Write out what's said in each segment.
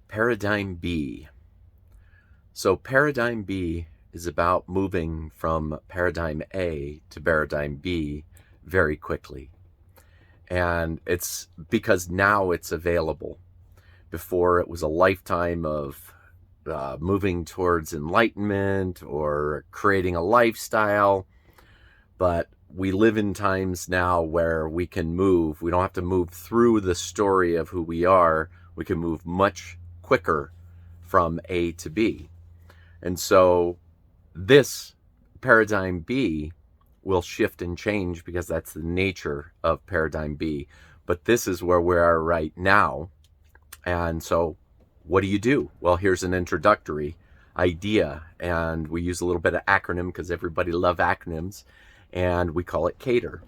Paradigm B. So paradigm B is about moving from paradigm A to paradigm B very quickly. And it's because now it's available. Before it was a lifetime of moving towards enlightenment or creating a lifestyle. But we live in times now where we can move. We don't have to move through the story of who we are. We can move much quicker from A to B. And so this paradigm B will shift and change because that's the nature of paradigm B. But this is where we are right now. And so what do you do? Well, here's an introductory idea. And we use a little bit of acronym because everybody loves acronyms. And we call it C.A.T.E.R.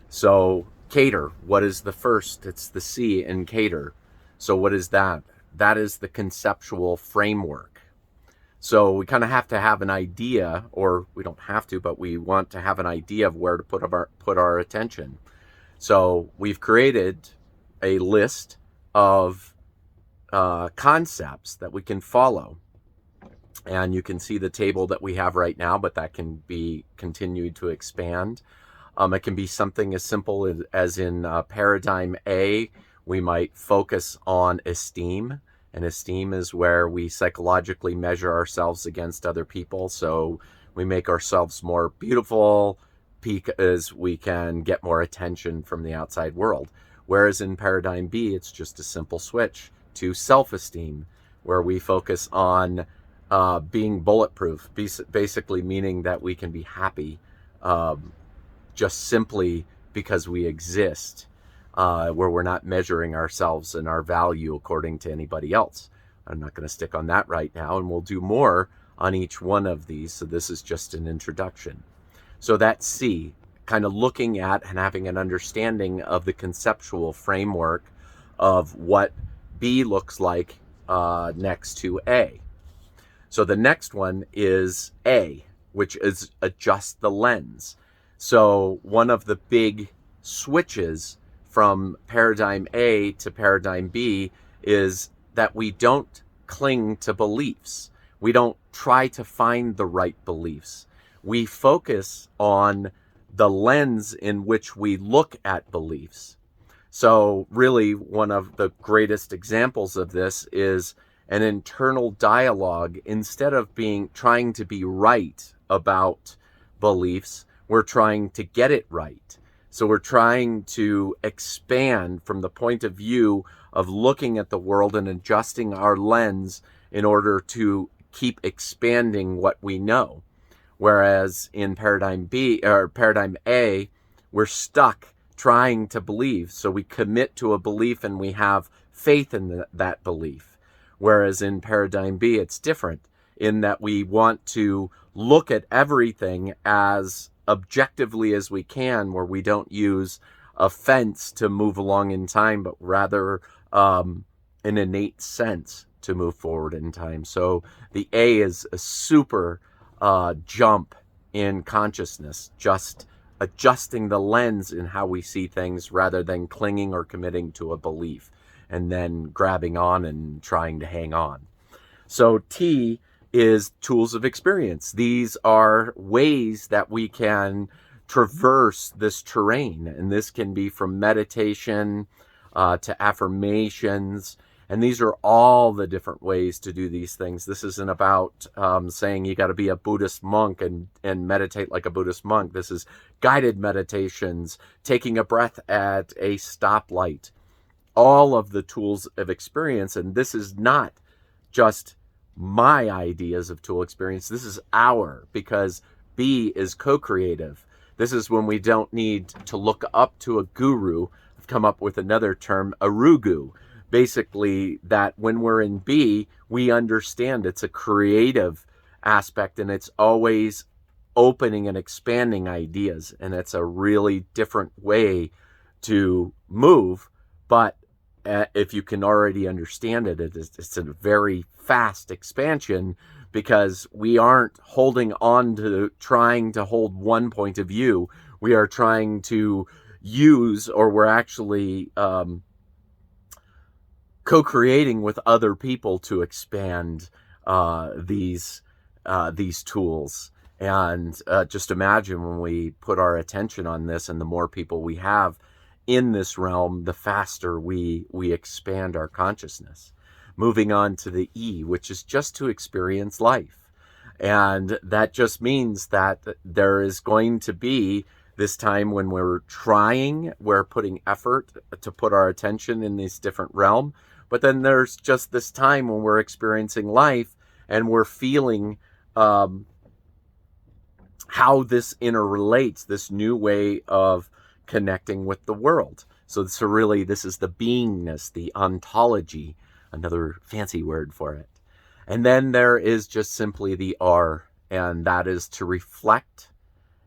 So C.A.T.E.R, what is the first? It's the C in C.A.T.E.R. So what is that? That is the conceptual framework. So we kind of have to have an idea, or we don't have to, but we want to have an idea of where to put our attention. So we've created a list of concepts that we can follow. And you can see the table that we have right now, but that can be continued to expand. It can be something as simple as in paradigm A, we might focus on esteem. And esteem is where we psychologically measure ourselves against other people. So we make ourselves more beautiful because we can get more attention from the outside world. Whereas in paradigm B, it's just a simple switch to self-esteem, where we focus on being bulletproof, basically meaning that we can be happy just simply because we exist, where we're not measuring ourselves and our value according to anybody else. I'm not going to stick on that right now, and we'll do more on each one of these. So this is just an introduction. So that's C, kind of looking at and having an understanding of the conceptual framework of what B looks like next to A. So the next one is A, which is adjust the lens. So one of the big switches from paradigm A to paradigm B is that we don't cling to beliefs. We don't try to find the right beliefs. We focus on the lens in which we look at beliefs. So really, one of the greatest examples of this is an internal dialogue. Instead of trying to be right about beliefs, we're trying to get it right. So we're trying to expand from the point of view of looking at the world and adjusting our lens in order to keep expanding what we know. Whereas in paradigm B or paradigm A, we're stuck trying to believe. So we commit to a belief and we have faith in that belief. Whereas in paradigm B, it's different in that we want to look at everything as objectively as we can, where we don't use a fence to move along in time, but rather an innate sense to move forward in time. So the A is a super jump in consciousness, just adjusting the lens in how we see things rather than clinging or committing to a belief and then grabbing on and trying to hang on. So T is tools of experience. These are ways that we can traverse this terrain. And this can be from meditation to affirmations. And these are all the different ways to do these things. This isn't about saying you got to be a Buddhist monk and meditate like a Buddhist monk. This is guided meditations, taking a breath at a stoplight, all of the tools of experience. And this is not just my ideas of tool experience. This is because B is co-creative. This is when we don't need to look up to a guru. I've come up with another term, arugu. Basically, that when we're in B, we understand it's a creative aspect and it's always opening and expanding ideas. And it's a really different way to move. But if you can already understand it, it's a very fast expansion because we aren't holding on to trying to hold one point of view. We are trying to use, or we're actually co-creating with other people to expand these tools. And just imagine when we put our attention on this, and the more people we have in this realm, the faster we expand our consciousness. Moving on to the E, which is just to experience life. And that just means that there is going to be this time when we're putting effort to put our attention in this different realm. But then there's just this time when we're experiencing life and we're feeling how this interrelates, this new way of connecting with the world. So really, this is the beingness, the ontology, another fancy word for it. And then there is just simply the R, and that is to reflect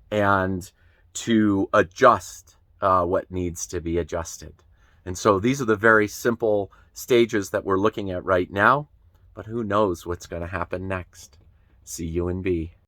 and to adjust what needs to be adjusted. And so these are the very simple stages that we're looking at right now, but who knows what's going to happen next. See you in B.